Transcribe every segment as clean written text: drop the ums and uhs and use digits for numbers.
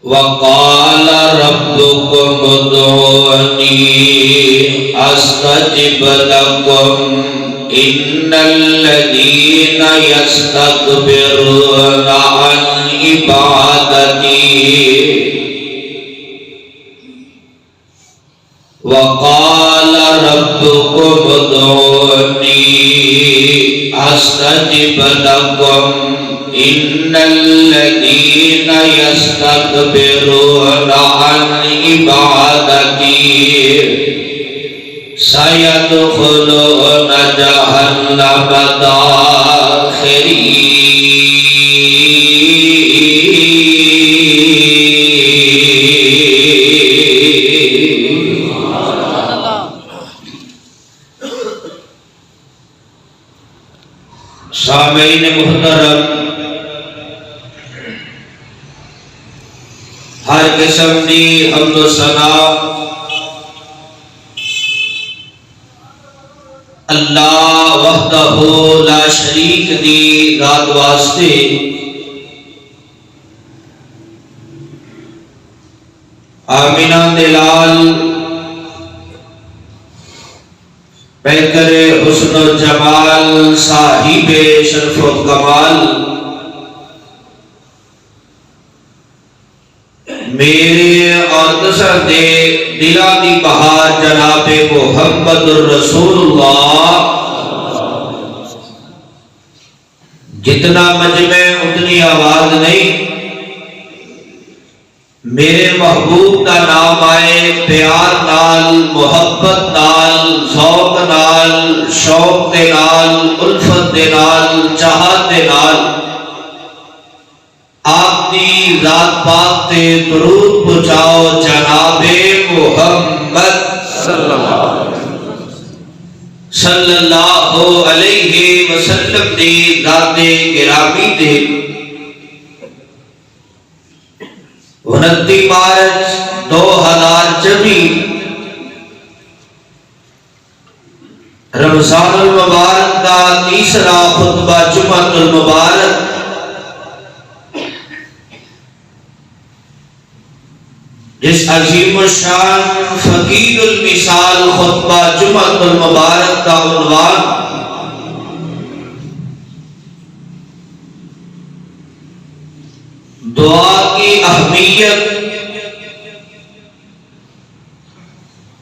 وقال ربكم ادعوني استجب لكم ان الذين يستكبرون عن عبادتي وقال ربكم ادعوني استجب لكم ان الذين يستكبرون عن عبادتي سيدخلون جهنم داخرين. سامعین محترم، ہر قسم دی حمد و ثنا اللہ وحدہ لا شریک دی ذات واسطے آمینہ دلال پیکر حسن و جمال صاحب شرف و کمال میرے اور دسر دے دلا دی بہار جناب محمد الرسول اللہ جتنا مجمع اتنی آواز نہیں، میرے محبوب کا نام آئے پیار نال، محبت نال، ذوق نال، شوق دے نال، الفت دے نال، چاہت دے نال آپ دی ذات پاک تے درود پہنچاؤ جناب محمد صلی اللہ علیہ وسلم دی ذات گرامی تے 29 مارچ 2024 رمضان المبارک کا تیسرا خطبہ جمعۃ المبارک جس عظیم الشان فقیر المثال خطبہ جمعۃ المبارک کا عنوان دعا کی اہمیت،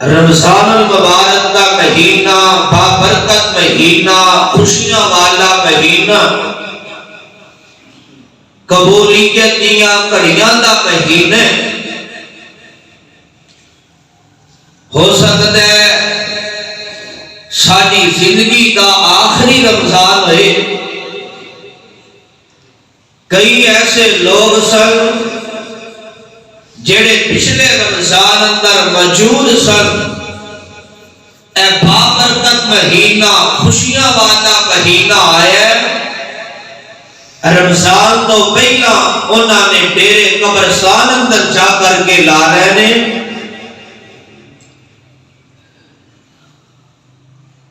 رمضان المبارک کا مہینہ بابرکت مہینہ، خوشیاں والا مہینہ، قبولیت دیاں گھڑیاں دا مہینہ ہو سکتا ہے ساری زندگی کا آخری رمضان ہوئے۔ کئی ایسے لوگ سن جڑے پچھلے رمضان اندر موجود سن، اے بابرکت مہینہ، خوشیاں والا مہینہ آیا ہے، رمضان تو پہلا انہوں نے ڈیرے قبرستان اندر جا کر کے لا رہے نے۔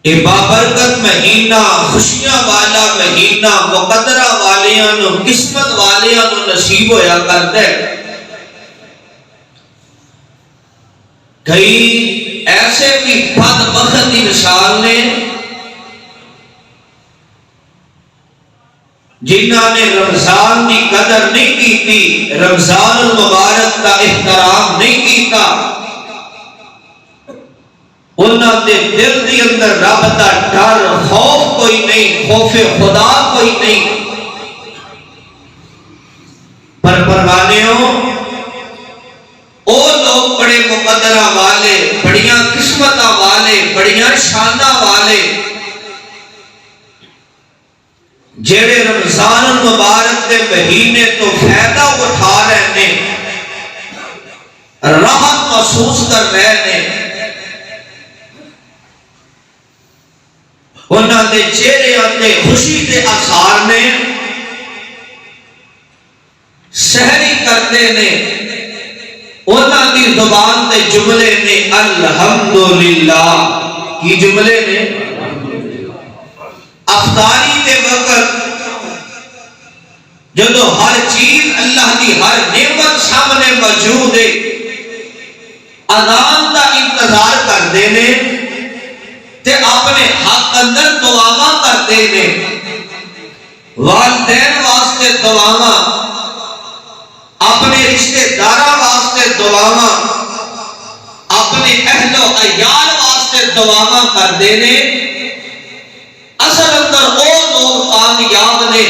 یہ بابرکت مہینہ، خوشیاں والا مہینہ مقدرہ والیاں نو، قسمت والیاں نو نصیب ہویا کرتا ہے۔ کئی ایسے بھی بدبخت انسان نے جنہاں نے رمضان کی قدر نہیں کی تھی، رمضان المبارک کا احترام نہیں کیتا، انہاں دے دل دی اندر رب دا ڈر، خوف کوئی نہیں، خوف خدا کوئی نہیں۔ پر پروانیوں، او لوگ بڑے مقدرہ والے، بڑیاں قسمتاں والے، بڑیاں شانہ والے جڑے رمضان المبارک دے مہینے تو فائدہ اٹھا رہے ہیں، راحت محسوس کر رہے ہیں، انہاں دے چہرے اندے خوشی دے آثار نے، سحری کرتے نے، انہاں دی زبان دے جملے نے الحمدللہ کی جملے نے۔ افطاری دے وقت جدو ہر چیز اللہ کی ہر نعمت سامنے موجود ہے اذان کا انتظار کرتے ہیں تے اپنے حق اندر دعاواں کرتے ہیں والدین واسطے دعاواں اپنے رشتے داراں واسطے دعاواں اپنے اہل و عیال واسطے دعاواں کرتے ہیں اصل اندر وہ لوگ کامیاب نے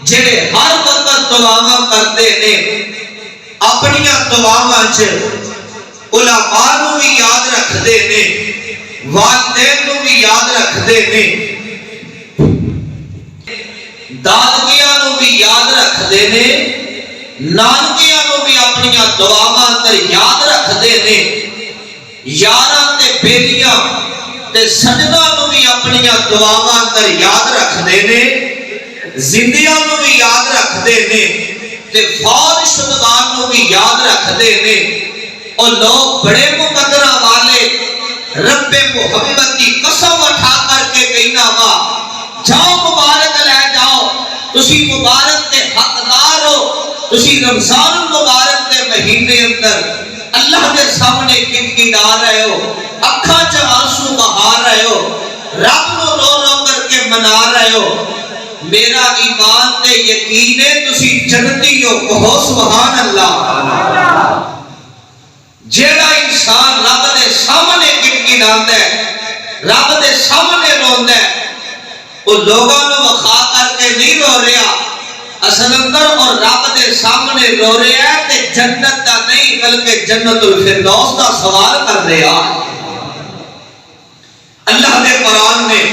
جڑے ہر وقت دعاواں کرتے ہیں اپنی دعاواں علماء نو بھی یاد رکھتے ہیں والدین نو بھی یاد رکھتے ہیں دادگیاں نو بھی یاد رکھتے ہیں نانکیاں نو بھی اپنی دعاواں اندر یاد رکھتے ہیں یاراں تے بیلیاں تے سجدہ نو بھی اپنی دعاواں اندر یاد رکھتے ہیں زندیاں نو بھی یاد رکھتے ہیں تے فوت شدگان نو بھی یاد رکھتے ہیں اور لوگ بڑے مقدرہ والے رب محمد کی قسم اٹھا کر کے کہنا وا جاؤ مبارک لے جاؤ تسی مبارک کے حقدار ہو تسی رمضان مبارک کے مہینے اندر اللہ کے سامنے گنگنا رہے ہو اکھاں چ آنسو بہا رہے ہو رب نو رو رو کر کے منا رہے ہو میرا ایمان تے یقین ہے تسی جنتی ہو کہو سبحان اللہ جیڑا انسان رب دے سامنے گنگناتا ہے رب دے سامنے روندا ہے وہ لوگاں نو وکھا کر کے نہیں رو رہا اصل اندر اور رب دے سامنے رو رہا ہے تے جنت دا نہیں بلکہ جنت الفردوس دا سوال کر رہا اللہ نے قرآن میں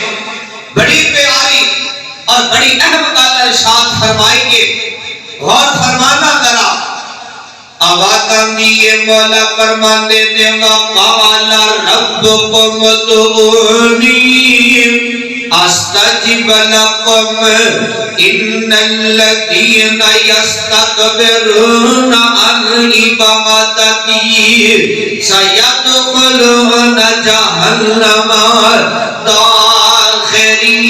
بڑی پیاری اور بڑی اہم گل ارشاد فرمائی کہ غور فرمانا ذرا آواز آندی یہ مولا فرماندے دے وقال ربکم ادعونی استجب لکم ان الذین یستکبرون عن عبادتی سیدخلون جہنم داخرین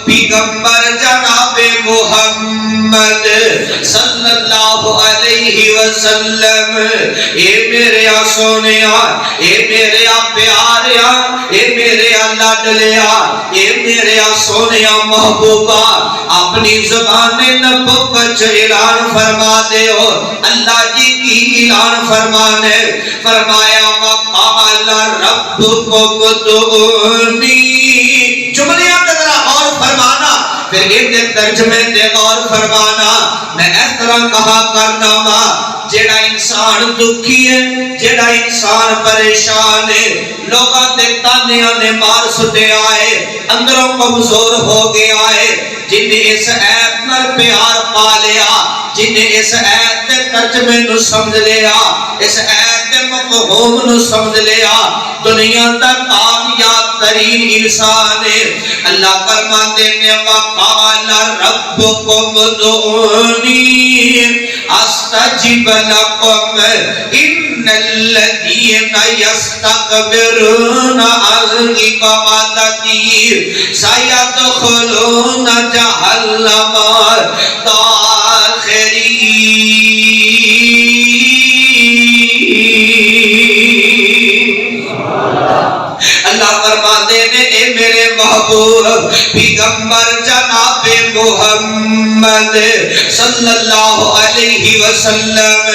پیغمبر جناب محمد صلی اللہ علیہ وسلم اے میرے سونیا اے میرے پیاریا اے میرے لاڈلیا اے میرے سونیا محبوبہ اپنی زبان نبوت اعلان فرما دے ہو اللہ جی کی اعلان فرمانے فرمایا وقال ربکم ادعونی جملے غور فرمانا پھر ایک ترجمے دے غور فرمانا میں اس طرح کہا کرنا وا جیڑا انسان دکھی ہے جیڑا انسان پریشان ہے لوگاں دے تانیاں نے مار سٹے آئے اندروں کمزور ہو گیا ہے جن نے اس ایت نال پیار پا لیا جن نے اس ایت دے ترجمے نو سمجھ لیا اس ایت دے مفہوم نو سمجھ لیا دنیا دا کامیاب ترین انسان ہے اللہ فرماتے ہیں وقال ربکم ادعونی استجب لکم ان الذین یستکبرون عن عبادتی سیدخلون جہنم داخرین اللہ فرماتے ہیں اے میرے محبوب پیغمبر جناب محمد صلی اللہ علیہ وسلم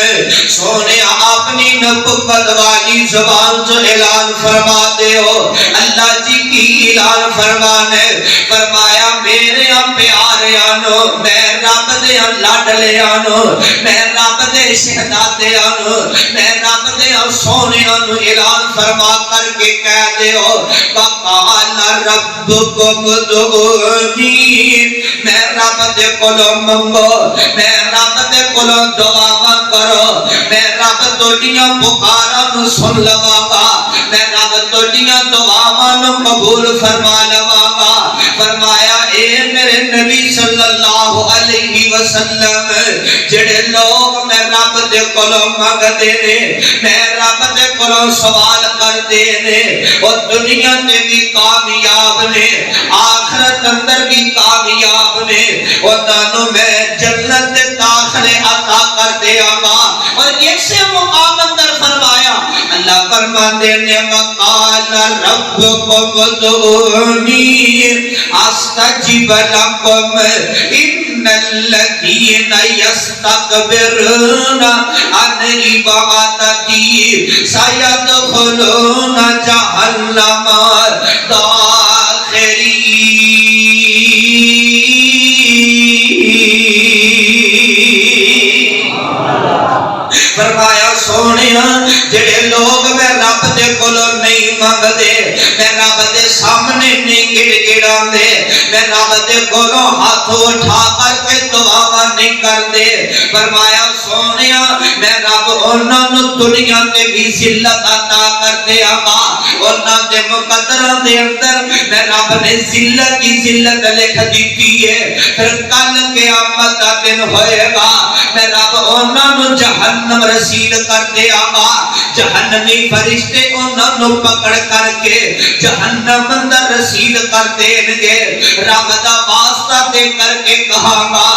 سونے اپنی نبوت والی زبان جو اعلان فرما دے ہو اللہ جی کی اعلان فرمانے فرمایا میرے پیاریانو میں رب دے لاڈلیانو میں رب دے شہزادیانو میں رب دے سونیانو اعلان فرما کر کے کہہ دے ہو وقال ربکم ادعونی میں رب دے کولوں منگو میں رب دے کولوں دعا کرو میں رب توڑیاں پکاراں نو سن لواں گا میں رب توڑیاں دعاواں نو قبول فرما لواں گا فرمایا اے میرے نبی صلی اللہ علیہ وسلم جڑے لوگ میں رب دے کولوں منگدے نے میں رب دے کولوں سوال کردے نے او دنیا تے بھی کامیاب نے آخرت اندر بھی کامیاب نے او تانوں میں جنت دے داخلے عطا کر دیاں گا اور ایسے مقام اندر فرمایا اللہ فرماندے نے وقال ربکم ادعونی استجب لکم ان الذین یستکبرون عن عبادتی سیدخلون جہنم داخرین فرمایا سونیا جڑے لوگ میں رب دے کولوں نہیں منگدے میں رب دے سامنے نہیں گڑ گڑاندے میں رب دے کولوں ہاتھ اٹھا کر کے دعا نہیں کردے فرمایا سونیا میں رب انہاں نو دنیا تے بھی ذلت عطا کر دیاں گا انہاں دے مقدراں دے اندر میں رب نے ذلت کی ذلت لکھ دیتی ہے پھر کل قیامت دا دن ہوئے گا میں رب انہاں نو جہنم رسید کر دیاں گا جہنمی فرشتے انہاں نو پکڑ کر کے جہنم اندر رسید کر دیں گے رب دا واسطہ دے کر کے کہاں گا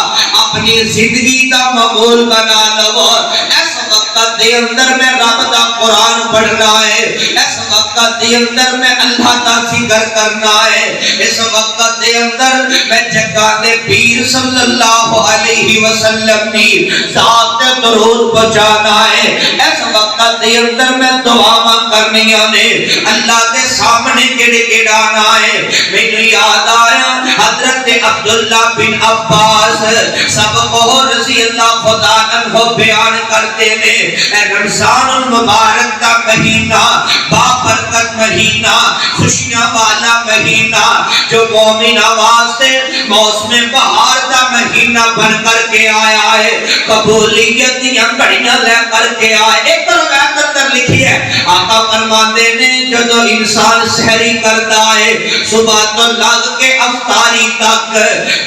اپنی زندگی دا معمول بنا لو اس وقت دے اندر میں رب دا قرآن پڑھنا ہے اس وقت دے اندر میں اللہ دا ذکر کرنا ہے اس وقت دے اندر میں جگہ دے پیر صلی اللہ علیہ وسلم کی ذات درود پہنچانا ہے اس وقت دے اندر میں دعا کرنیاں نے اللہ دے سامنے گڑ گڑانا ہے مینوں یاد آیا حضرت عبداللہ بن عباس سب کو رضی اللہ خدا عنہ بیان کرتے ہیں اے رمضان المبارک کا مہینہ بابرکت مہینہ خوشیاں والا مہینہ جو مومن واسطے موسم بہار کا مہینہ بن کر کے آیا ہے قبولیت دیاں گھڑیاں لے کر کے آئے ایک روایت اندر لکھی ہے آقا فرماتے نے جدو انسان سحری کرتا ہے صبح تو لگ کے افطاری تک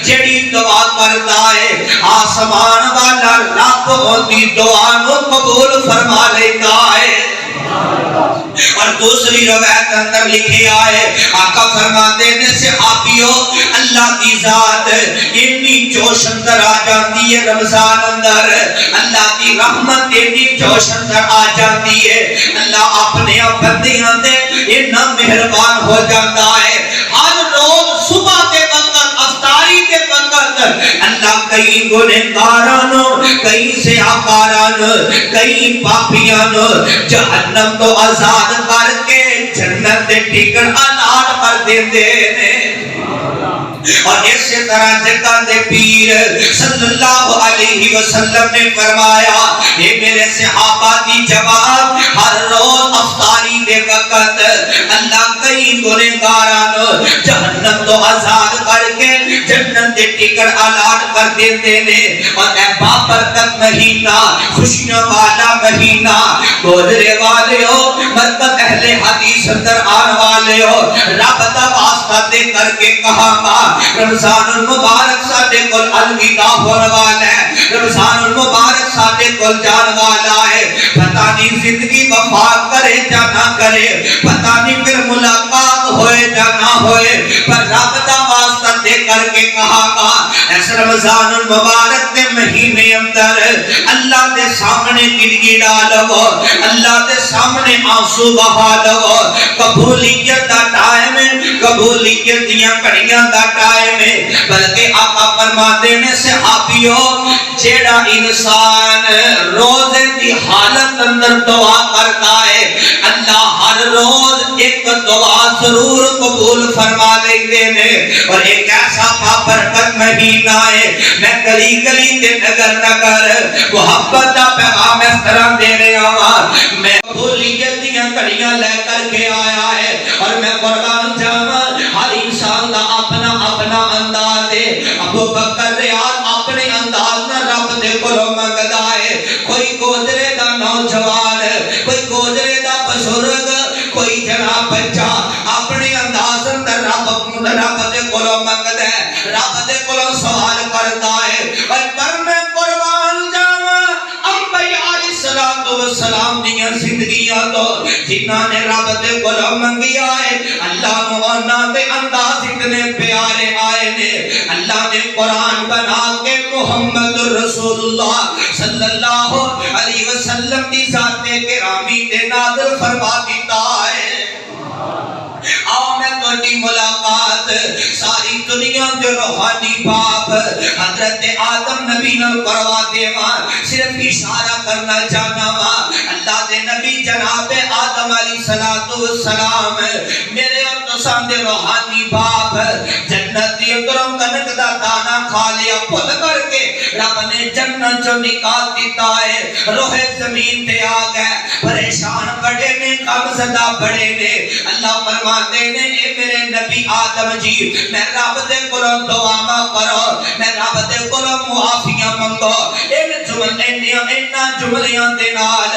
جڑی دعا کرتا ہے آسمان والا رب ہوتی دعا نو قبول فرما لیتا ہے اور دوسری روایت اندر لکھی آئے آقا فرماتے ہیں صحابیوں اللہ کی ذات اتنی جوش اندر آ جاتی ہے رمضان اندر اللہ کی رحمت اتنی جوش اندر آ جاتی ہے اللہ اپنے بندیاں دے اتنا مہربان ہو جاتا ہے ہر روز صبح کے وقت افطاری کے وقت اللہ کئی گنہگارانو کئی سیاکارانو کئی پاپیانو جہنم تو آزاد کر کے جنت دے ٹکٹ اعلان کر دیندے نے اور اسی طرح جگہ دے پیر صلی اللہ علیہ وسلم نے فرمایا اے میرے صحابہ دی جواب ہر روز افطاری دے وقت اللہ کئی گنہگاران جہنم تو آزاد کر کے جنت دے ٹکٹ اعلان کر دیتے نے اور اے بابرکت مہینہ خوشیاں والا مہینہ گزرے والے ہو مطلب اہل حدیث اندر آن والے ہو رب دا واسطہ دے کر کے کہاں گا رمضان المبارک ساڈے کول الوداع ہونے والا ہے رمضان المبارک ساڈے کول جان والا ہے پتہ نہیں زندگی وفات کرے یا نہ کرے پتہ نہیں پھر ملاقات ہوئے یا نہ ہوئے پر رب دا واسطہ دے کر کے کہا گا اس رمضان المبارک کے مہینے اندر اللہ دے سامنے گڑگڑا لو اللہ دے سامنے آنسو بہا لو قبولیت دا ٹائم قبولیت دیاں کڑیاں دا ٹائم ہے بلکہ آقا فرماتے نے صحابیوں جیڑا انسان روزے دی حالت اندر دعا کرتا ہے اللہ ہر روز ایک دعا ضرور قبول فرما لیتے ہیں اور ایک ایسا بابرکت مہینہ ہے میں گلی گلی دے نگر نگر محبت دا پیغام اس طرح دے رہا ہوں میں قبولیت دیاں کڑیاں لے کر کے آیا ہے اور میں قربان جاواں ہر انسان دا اپنا اپنا انداز ہے ابو بکر ریاض اپنے انداز نہ رب دے کولوں منگدا ہے کوئی گوجرے دا نوجوان کوئی گوجرے دا بزرگ کوئی جڑا بچہ اپنے انداز اندر رب دے کولوں منگدا ہے رب دے کولوں سوال کردا ہے پر میں قربان جاواں اب دیاں زندگیاں تو جنہاں نے رب دے کولوں منگیا ہے اللہ نو انہاں دے انداز اتنے پیارے آئے نے اللہ نے قرآن بنا کے محمد رسول اللہ صلی اللہ علیہ وسلم کی ذات گرامی تے نازل فرما دیتا ہے آؤ میں توڑی ملاقات ساری دنیا جو روحانی باپ حضرت آدم نبی نے کروا دے ماں صرف اشارہ کرنا جانا ماں اللہ دے نبی جناب آدم علیہ السلام میرے اور تو سامنے روحانی باپ جنت دی اندروں کنک دا دانا کھا لیا پھل کر کے رب نے جنت جو نکال دیتا ہے روح زمین تے آ گئے پریشان بڑے نے کم زدہ بڑے نے اللہ فرماتے نے اے میرے نبی آدم جی میں رب دے کولوں دعا کرو میں رب دے کولوں معافیاں منگو ان جملیاں دے نال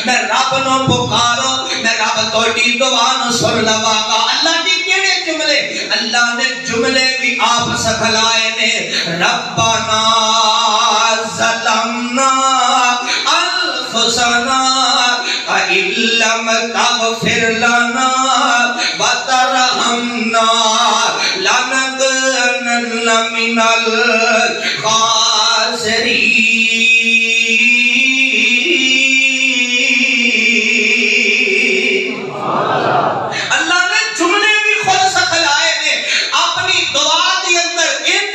میں رب نو پکارو میں رب تہاڈی دعا نو سن لواں گا اللہ دی کیڑے جملے اللہ نے جملے بھی آپ سکھلائے نے ربنا ظلمنا انفسنا وَإِن لَّمْ تَغْفِرْ لَنَا وَتَرْحَمْنَا لَنَكُونَنَّ مِنَ الْخَاسِرِينَ اللہ نے جملے بھی خود سکھلائے نے اپنی دعا دی اندر ان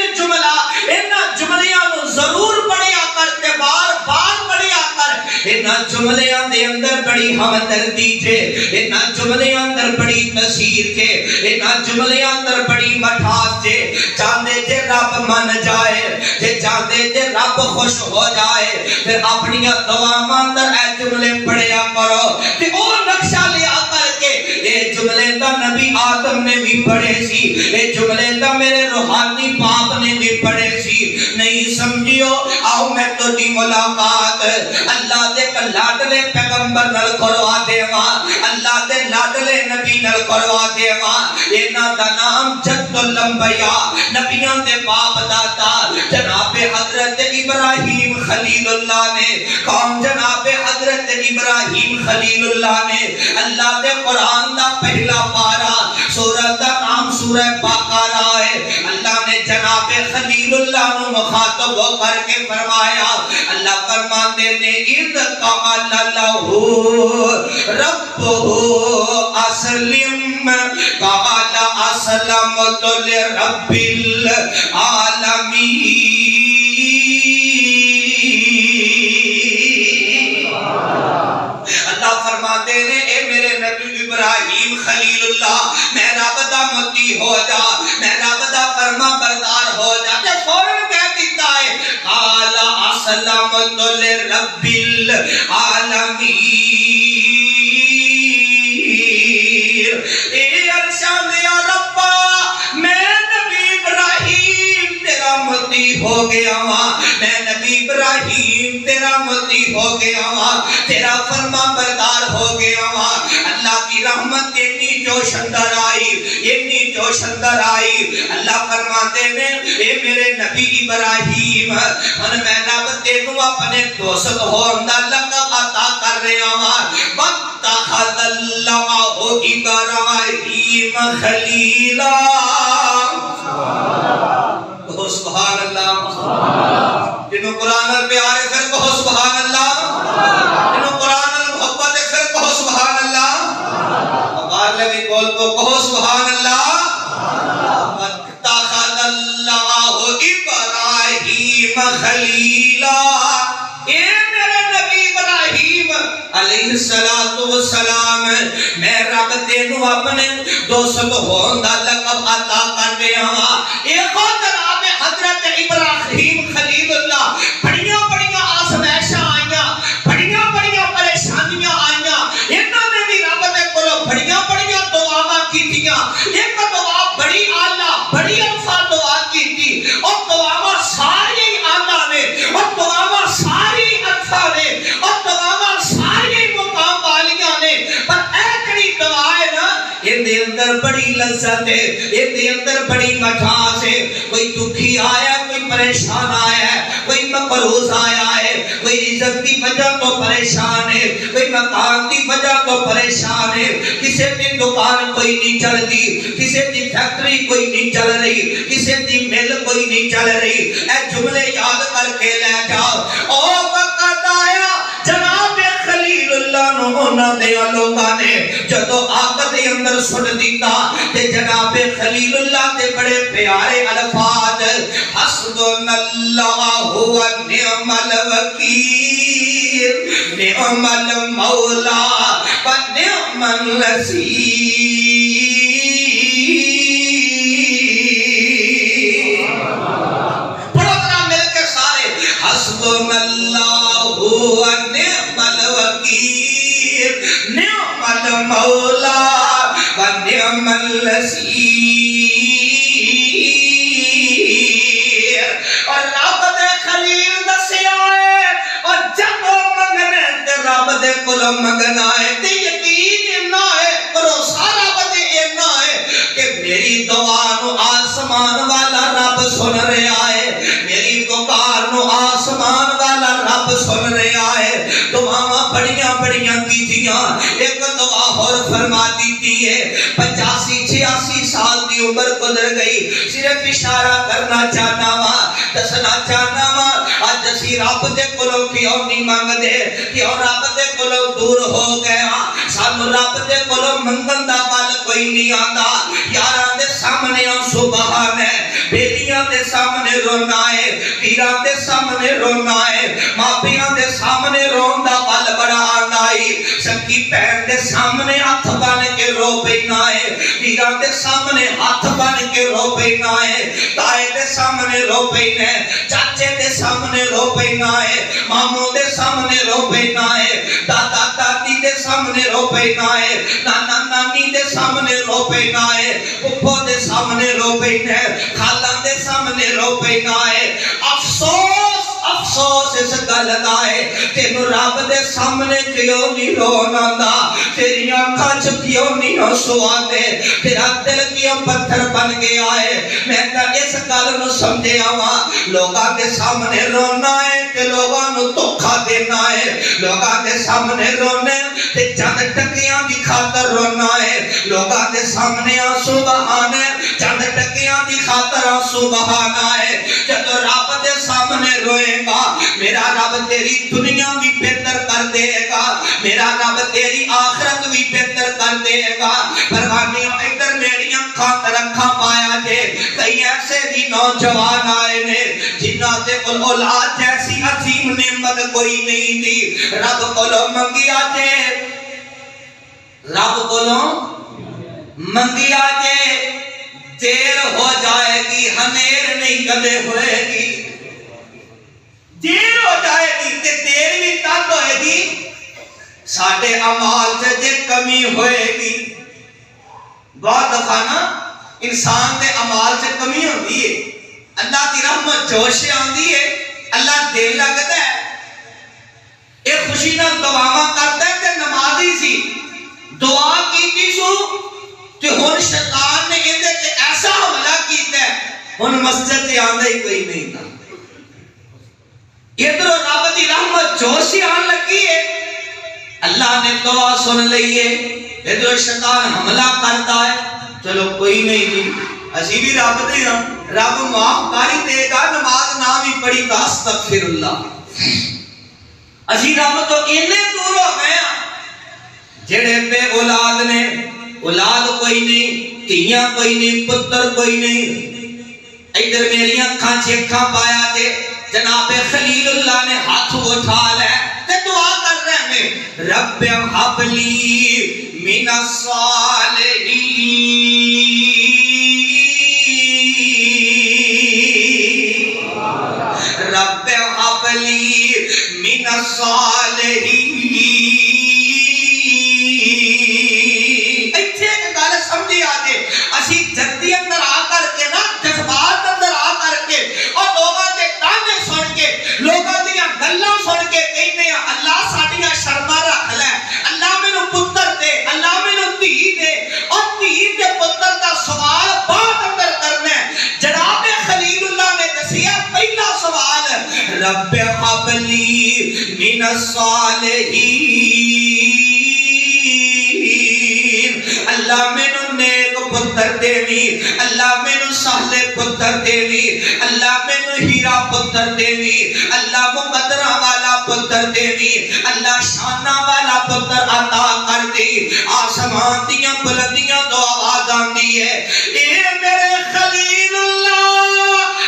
جملیاں نو ضرور پڑھیا کرتے بار بار پڑھیا کر ان جملیاں دے اندر بڑی ہمدردی جے ان جملیاں اندر بڑی تاثیر جے ان جملیاں اندر بڑی مٹھاس جے چاندے جے رب من جائے جے چاندے جے رب خوش ہو جائے پھر اپنی دعاواں اندر اے جملے پڑھیا کرو تے او نقشہ لیا کر کے اے جملے دا نبی آدم نے بھی پڑھے سی اے جملے دا میرے روحانی باپ نے بھی پڑھے سی نہیں سمجھیو آؤ میں تو دی ملاقات اللہ دے لاڈلے پیغمبر نال کروا دیواں اللہ دے لاڈلے نبی نال کروا دیواں انہاں دا نام جد الانبیاء نبیاں دے باپ دادا جناب حضرت ابراہیم خلیل اللہ نے کون جناب حضرت ابراہیم خلیل اللہ نے اللہ دے قرآن دا پہلا پارا سورہ دا نام سورہ بقرہ ہے اللہ نے جناب خلیل اللہ نو مخاطب ہو کر کے فرمایا اللہ فرماتے نے اذ قال له ربه اسلم قال اسلمت لرب العالمین اللہ فرماتے نے اے میرے نبی ابراہیم خلیل اللہ میں رب دا متی ہو جا میں رب دا فرما بردار ہو جا تے فوراً کہہ دیتا ہے قال اسلمت لرب العالمین اے ارشاد یا ربا میں نبی ابراہیم تیرا متی ہو گیا ہاں میں نبی ابراہیم تیرا متی ہو گیا ہاں تیرا فرما بردار ہو گیا ہاں اللہ کی رحمت اتنی جوش اندر آئی اتنی جوش اندر آئی اللہ فرماتے نے اے میرے نبی ابراہیم اور میں رب تینوں اپنے دوست ہون دا لقب عطا کر رہا ہوں وَاتَّخَذَ اللَّهُ إِبْرَاهِيمَ خَلِيلًا کہو سبحان اللہ جنہوں قرآن پیارے پھر کہو سبحان اللہ جنہوں قرآن محبت پھر کہو سبحان اللہ بار لگی بول کو کہو سبحان اللہ وَاتَّخَذَ اللَّهُ إِبْرَاهِيمَ خَلِيلًا اے میرے نبی ابراہیم علیہ السلام میں رب تینوں اپنے دوست ہون دا لقب عطا کر رہا ہاں اے خود جناب حضرت ابراہیم خلیل اللہ بڑیاں بڑیاں آزمائشاں آئیاں بڑیاں بڑیاں پریشانیاں آئیاں انہوں نے بھی رب دے کولوں بڑیاں بڑیاں دعاواں کیتیاں ایک دعا بڑی اعلیٰ بڑی افضل دعا کیتی اور دعاواں ساری اعلیٰ نے اور دعاواں ساری افضل نے اور دعاواں ساری مقام والیاں نے پر اے جڑی دعا ہے نا ان دے اندر بڑی لذت ہے ان دے اندر بڑی مٹھاس ہے کوئی دکھی آیا کوئی پریشان آیا ہے کوئی مقروض آیا ہے کوئی رزق دی وجہ تو پریشان ہے، کوئی مکان دی وجہ تو پریشان ہے، کسی دی دکان کوئی نہیں چل دی، کسی دی فیکٹری کوئی نہیں چل رہی، کسی دی مل کوئی نہیں چل رہی، اے جملے یاد کر کے لے جاؤ۔ او وقت آیا جناب خلیل اللہ نو انہاں دے لوکاں نے جدو آگ دے اندر سن دیتا تے جناب خلیل اللہ دے بڑے پیارے الفاظ حسبنا اللہ و نعم الوکیل نعم المولا و نعم النصیر۔ پڑھو ذرا مل کے سارے حسبنا اللہ و نعم الوکیل نعم المولا و نعم النصیر۔ اور رب دے خلیل دسیا ہے اور جب منگنے تے رب دے کولوں منگنا ہے تے یقین نہ ہے بھروسہ رب دے اینا ہے کہ میری دعا نو آسمان والا رب سن رہا ہے، میری پکار نو آسمان والا رب سن رہا ہے۔ دعاواں بڑیاں بڑیاں کیتیاں، ایک دعا اور فرما دیتی ہے 85-86 سال دی عمر گزر گئی، صرف اشارہ کرنا چاہنا وا دسنا چاہنا وا اج اسی رب دے کولوں کیوں نہیں منگ دے، کیوں رب دے کولوں دور ہو گیا، سانو رب دے کولوں منگن دا ول کوئی نہیں آندا۔ یاراں دے سامنے سبحان ہے، بیٹیاں دے سامنے رونا ہے، پیراں دے سامنے رونا ہے، ماپیاں دے سامنے رون دا ول بڑا آندا ہے، سکی بہن دے سامنے ہاتھ بن کے رو پینا ہے، پیراں دے سامنے ہاتھ بن کے رو پینا ہے، تائے دے سامنے رو پینا ہے، چاچے دے سامنے رو پینا ہے، ماموں دے سامنے رو پینا ہے، دادا دادی دے سامنے رو پینا ہے، نانا نانی دے سامنے رو پینا ہے، پھپھو دے سامنے رو پینا ہے، خالہ دے سامنے رو پینا ہے۔ افسوس افسوس اس گل دا ہے تینوں رب دے سامنے کیوں نہیں رونا آندا، تیری آنکھاں چ کیوں نہیں آنسو آندے، تیرا دل کیوں پتھر بن گیا ہے۔ میں تے اس گل نو سمجھیا وا، لوکاں دے سامنے رونا ہے تے لوکاں نو دھوکا دینا ہے، لوکاں دے سامنے رونا تے چند ٹکیاں دی خاطر رونا ہے، لوکاں دے سامنے آنسو بہانا ہے، چند ٹکیاں دی خاطر آنسو بہانا ہے۔ جدوں رب دے سامنے روئے گا میرا رب تیری دنیا بھی بہتر کر دے گا، میرا رب تیری آخرت بھی بہتر کر دے گا۔ پروانیوں ادھر میری اکھاں تے رکھا پایا جے، کئی ایسے بھی نوجوان آئے نے جنہاں دے کول اولاد جیسی عظیم نعمت کوئی نہیں دی، رب کولوں منگیا جے، رب کولوں منگیا جے، دیر ہو جائے گی ہنیر نہیں کدے ہوئے گی، دیر ہو جائے گی تے دیر بھی تب ہوئے گی ساڈے اعمال سے جے کمی ہوئے گی۔ بہت دفعہ نا انسان دے اعمال سے کمی ہوتی ہے، اللہ کی رحمت جوش آندی ہے، اللہ دل لگتا ہے، ایک خوشی نال دعاواں کرتا ہے کہ نمازی سی دعا کیتی سو تے ہن شیطان نے اندے تے ایسا حملہ کیتا ہے ہن مسجد تے آندا ہی کوئی نہیں تھا۔ ادھر رب دی رحمت جوشی آن لگی ہے، اللہ نے دعا سن لئی ہے، ادھر شیطان حملہ کرتا ہے، چلو کوئی نہیں جی اسی بھی رب دے ہاں، رب معاف کر ہی دے گا، نماز نہ بھی پڑھی تو استغفر اللہ، اسی رب تو اینے دور ہو گئے ہیں۔ جڑے بے اولاد نے، اولاد کوئی نہیں، تیاں کوئی نہیں، پتر کوئی نہیں، ادھر میری اکھاں چیکھاں پایا تے جناب خلیل اللہ نے ہاتھ اٹھا لے تے دعا کر رہے ہیں رب ہب لی من الصالحین، رب ہب لی من الصالحین۔ ایتھے ایک گل سمجھی آجے، اسی جدی اندر آ کر کے نا، جذبات اندر آ کر کے اور لوگاں دے تانے سن کے، لوگاں دیاں گلاں سن کے کہنے ہیں اللہ ساڈیاں شرماں رکھ لے، اللہ مینوں پتر دے، اللہ مینوں دھی دے، اور دھی تے پتر دا سوال بعد اندر کرنا ہے۔ جناب خلیل اللہ نے دسیا پہلا سوال رب ہب لی من الصالحین، اللہ مینوں نیک پتر دیوی، اللہ مینوں صالح پتر دیوی، اللہ مینوں ہیرا پتر دیوی، اللہ مقدرہ والا پتر دیوی، اللہ شانہ والا پتر عطا کر دی۔ آسمان دیاں بلندیاں تو آواز آندی ہے، اے میرے خلیل اللہ،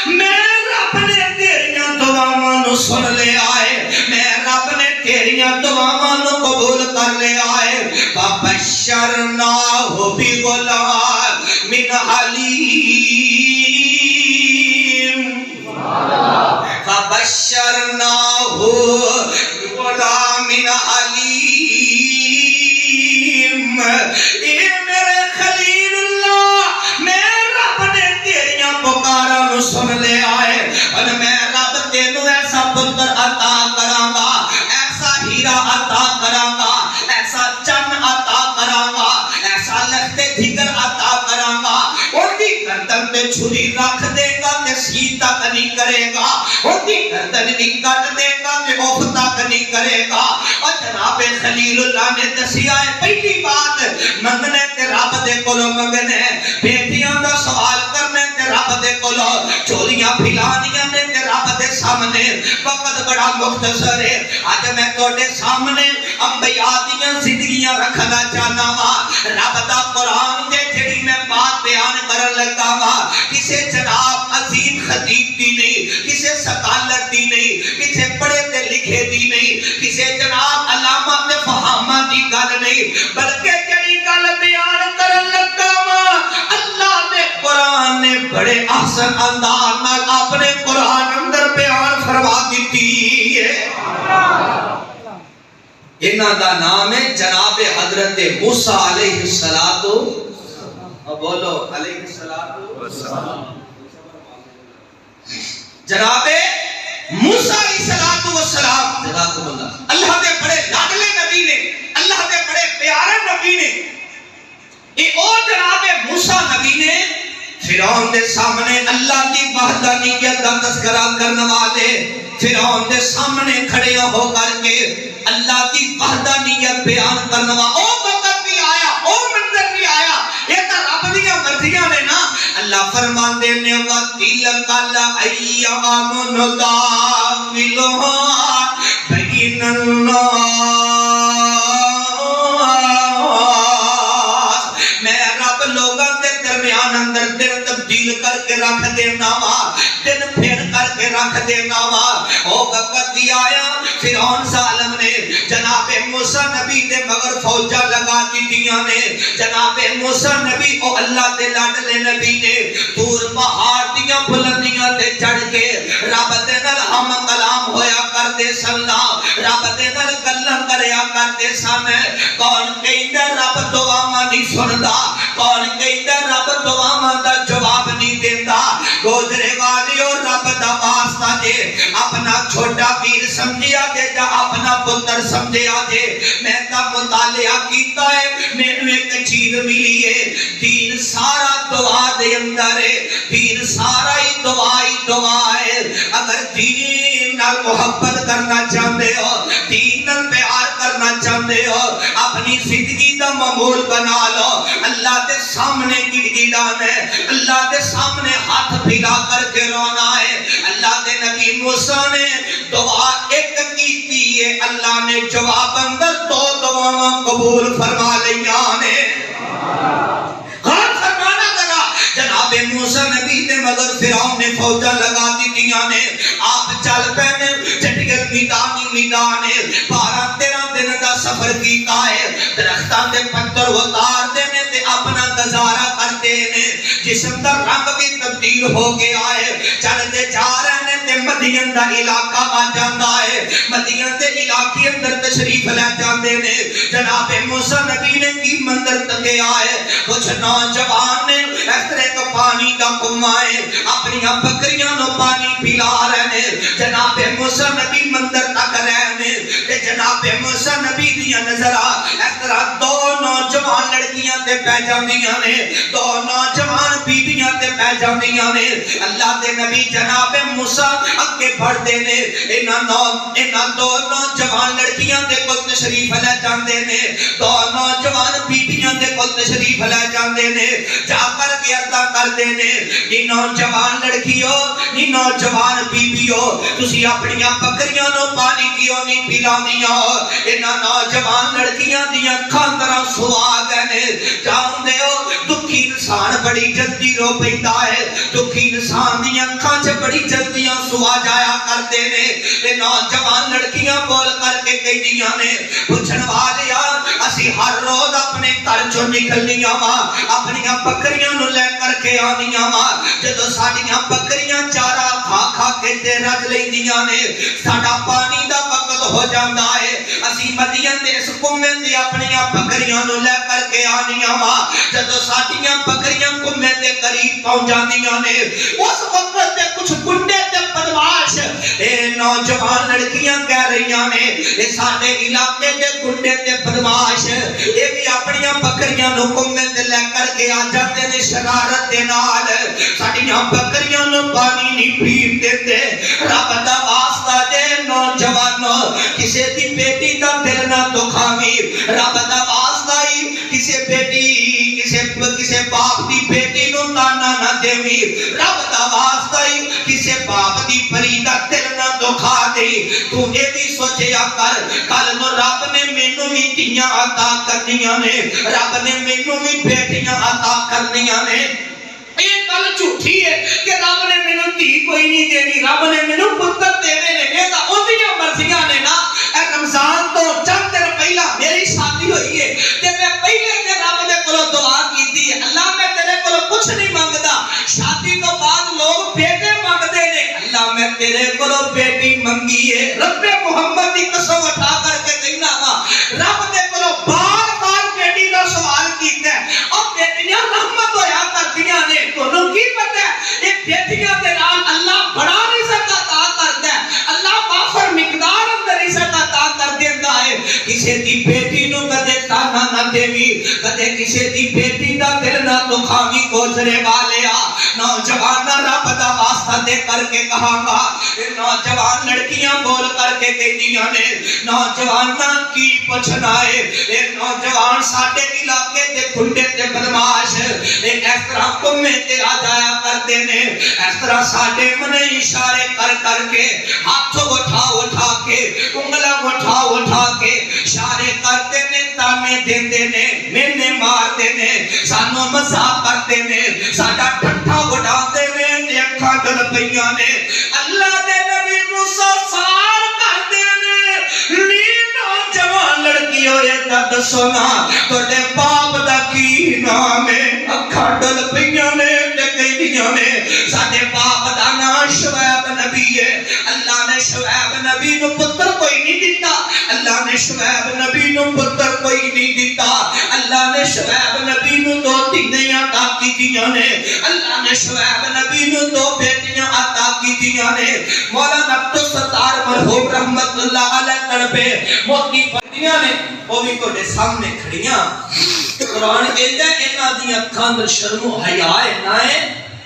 میں رب نے تیریاں دعاواں نو سن لے آئے، میں رب نے تیریاں دعاواں نو قبول کر لے آئے۔ فبشرناہ بغلام من حلیم، فبشرناہ بغلام من حلیم۔ اے میرے خلیل اللہ، میں رب نے تیریاں پکاراں نو سن لے آئے، اور میں رب تینوں ایسا پتر عطا کراں گا، ایسا ہیرا عطا کراں گا، ایسا چن عطا کراں گا، ایسا لختے جگر عطا کراں گا، ان دی گردن پہ چھری رکھ دے گا کہ سی تک نہیں کرے گا، ان دی گردن نہیں کٹ دے گا کہ اوف تک نہیں کرے گا۔ اور جناب خلیل اللہ نے دسیا ہے، پہلی بات منگنے تے رب دے کولوں منگنے، بیٹیاں دا سوال کرنے تے رب دے کولوں، چولیاں پھیلانیاں نے تے رب دے سامنے۔ وقت بڑا مختصر ہے، آج میں توڑے سامنے انبیاء دیاں زندگیاں رکھنا چاہنا وا۔ رب دا قرآن دے جڑی میں بات بیان کرن لگا وا، کسے جناب عظیم خطیب دی نہیں، کسے سکالر دی نہیں، کسے پڑھے تے لکھے دی نہیں، کسے جناب علامہ تے فہامہ دی گل نہیں، بلکہ جڑی گل بیان کرن لگا وا، اللہ نے قرآن نے بڑے احسن انداز نال اپنے قرآن اندر بیان فرما دیتی ہے۔ انہاں دا نام ہے جناب حضرت موسیٰ علیہ السلام، بولو علیہ السلام، جناب موسیٰ علیہ السلام، جزاکم اللہ، اللہ دے بڑے لاڈلے نبی نے، اللہ دے بڑے پیارے نبی نے۔ یہ او جناب موسیٰ نبی نے فرعون دے سامنے اللہ دی وحدانیت دا تذکرہ کرنے والے، فرعون دے سامنے کھڑے ہو کر کے اللہ دی وحدانیت بیان کرنے والا، او وقت بھی آیا، او منظر بھی آیا، یہ تو رب دیاں مرضیاں نے نا۔ اللہ فرماندے نے وَتِلْكَ الْأَيَّامُ نُدَاوِلُهَا بَيْنَ النَّاسِ، میں رب لوگاں دے درمیان اندر دن تبدیل کر کے رکھ دینا وا، دن پھیر کر کے رکھ دینا وا۔ او وقت بھی آیا، فرعون ظالم نے جناب موسیٰ نبی دے مگر فوجہ لگا دیتیاں نے، جناب موسیٰ نبی او اللہ دے لاڈلے نبی نے طور پہاڑ دیاں بلندیاں تے چڑھ کے رب دے نال ہم کلام ہویا کردے سن، رب دے نال گلاں کریا کردے سن۔ کون کہندا رب دعاواں نہیں سندا، کون کہندا رب دعاواں دا جواب نہیں دیندا۔ گوجرے والیو رب دا واسطہ جے، اپنا چھوٹا ویر سمجھیا جے جا اپنا پتر سمجھیا جے۔ میں تا مطالعہ کیتا ہے، مینوں ایک چیز ملی ہے، دین سارا دعا دے اندر ہے، دین سارا ہی دعا ہے۔ اگر دین نال محبت کرنا چاہتے ہو، دین نال پیار کرنا چاہتے ہو، اپنی زندگی دا معمول بنا لو۔ اللہ دے سامنے گڑگڑانا ہے، اللہ دے سامنے ہاتھ پھیلا کر کے رونا ہے۔ اللہ دے نبی موسیٰ نے دعا ایک کیتی ہے، اللہ نے جواب اندر دو دعاواں قبول فرما لیاں نے۔ غور فرمانا لگا، جناب موسیٰ نبی نے مگر فرعون نے فوجہ لگا دیتیاں نے، آپ چل پہنے چٹگل میدان ہے، 12-13 دن دا سفر کیتا ہے، درختان دے پتھر اتار دینے تے اپنا گزارا کرتے ہیں، جسم دا رنگ بھی تبدیل ہو گیا ہے۔ چلتے جا رہے تے مدین دا علاقہ آ جاندہ ہے، مدین دے علاقے اندر تشریف لے جاندے نے۔ جناب موسیٰ نبی نے کی منظر تکیا ہے، کچھ نوجوان نے اس طرح کو پانی دا کمائے اپنی بکریاں نو پانی پلا رہے ہیں۔ جناب موسیٰ نبی منظر تک رہے ہیں تے جناب موسیٰ نبی دیا نظر اس طرح دو نوجوان لڑکیاں تے پہ جاندیاں نے، دو نوجوان بیبیاں تے پہ جاندیاں نے اللہ دے نبی جناب موسیٰ اگے بڑھتے نے انہاں دو نوجوان لڑکیاں دے کول تشریف لے جاندے نے دو نوجوان بیٹیاں دے کول تشریف لے جاندے نے جا کر کے عرض کردے نے کہ نوجوان لڑکیو نی نوجوان بیبیو تسی اپنی بکریاں نو پانی کیوں نہیں پلاندیاں انہاں نوجوان لڑکیاں دی اکھاں اندر سوا گئے نے جاندے ہو دکھی انسان بڑی جلدی رو پیندا ہے دکھی انسان دی اکھاں چ بڑی جلدی سوا جایا کرتے نے تے نوجوان لڑکیاں بول کر کے کہندیاں نے پوچھن والیا اسی ہر روز اپنے گھر چوں نکلنیاں وا اپنی بکریاں نو لے کر کے آنیاں وا جدوں ساڈیاں بکریاں چارہ کھا کھا کے تے رج لیندیاں نے ساڈا پانی دا وقت ہو جاندا ہے اسی مدین دے اس کنویں تے اپنی بکریاں نو لے کر کے آنیاں وا جدوں ساڈیاں بکریاں کنویں دے قریب پہنچ جاندیاں نے اس وقت تے کچھ گنڈے تے بدماش اے نوجوان لڑکیاں کہہ رہیاں نے اے ساڈے علاقے دے گنڈے تے بدماش اے بھی اپنی بکریاں نو کنویں تے لے کر کے آ جاندے نے شرارت دے نال ساڈیاں بکریاں نو پانی نہیں پین دیندے رب دا واسطہ دے نوجوانو کسے دی بیٹی دا دل نہ دکھاویں رب دا واسطہ ہی کسے بیٹی کسے باپ دی بیٹی نو تانا نہ دیویں رب دا واسطہ ہی کسے باپ دی پری دا دل نہ دکھا دے تو اے بھی سوچیا کر کل نو رب نے مینوں وی دھیاں عطا کرنیاں نے رب نے مینوں وی بیٹیاں عطا کرنیاں نے یہ گل جھوٹھی ہے کہ رب نے مینوں دھی کوئی نہیں دینی رب نے مینوں پتر دینے نے یہ تو اودیاں مرضیاں نے نا اے رمضان تو چند دن پہلا میری شادی ہوئی ہے تے میں پہلے تے رب دے کولوں دعا کیتی ہے اللہ میں تیرے کولوں کچھ نہیں منگدا شادی تو بعد لوگ بیٹے منگدے نے اللہ میں تیرے کولوں بیٹی منگی ہے رب محمد دی قسم اٹھا کر کے کہنا وا رب دے کولوں بار بار بیٹی دا سوال کیتا ہے اور بیٹیاں رحمت ہویا کردیاں نے تانوں کی پتہ ہے یہ بیٹیاں دے نال اللہ بڑا رزق عطا کردا ہے اللہ وافر مقدار اندر رزق عطا کر دیندا ہے کسے دی بیٹی نو کدے تانا نہ دیوی کدے کسے دی بیٹی دا دل نہ دکھاوی گوجرے والیا نوجوان رب دا واسطہ دے کر کے کہاں گا نوجوان لڑکیاں بول کر کے کہندیاں نے نوجوان کی پوچھنا ہے اے نوجوان ساڈے علاقے تے گنڈے تے بدماش اے اس طرح کمے تے آ جایا کرتے نے اس طرح ساڈے منے اشارے کر کر کے ہاتھ اٹھا کے انگلا اٹھا کے اشارے کرتے نے تانے دیندے نے مینے مارتے نے سانو مزاق کرتے نے ساڈا ٹھٹھا اڑاندے نے تے اکھاں ڈل پیاں نے اللہ دے نبی موسیٰ سار کردے نے نوجوان لڑکیو اے دسو نا تواڈے باپ دا کی نام ہے اکھاں ڈل پیاں نے تے کہندیاں نے ساڈے باپ دا نام شعیب نبی ہے اللہ نے شعیب نبی نو پتر کوئی نہیں دیتا اللہ نے شعیب نبی نو پتر کوئی نہیں دیتا اللہ نے شعیب نبی نو دو دھیاں عطا کیتیاں نے اللہ نے شعیب نبی نو دو بیٹیاں عطا کیتیاں نے مولانا عبدالستار مرحوم رحمت اللہ علیہ تڑپے موتی پردیاں نے وہ بھی تواڈے سامنے کھڑیاں قرآن کہندا ہے انہاں دی اکھاں اندر شرم و حیا نہ ہے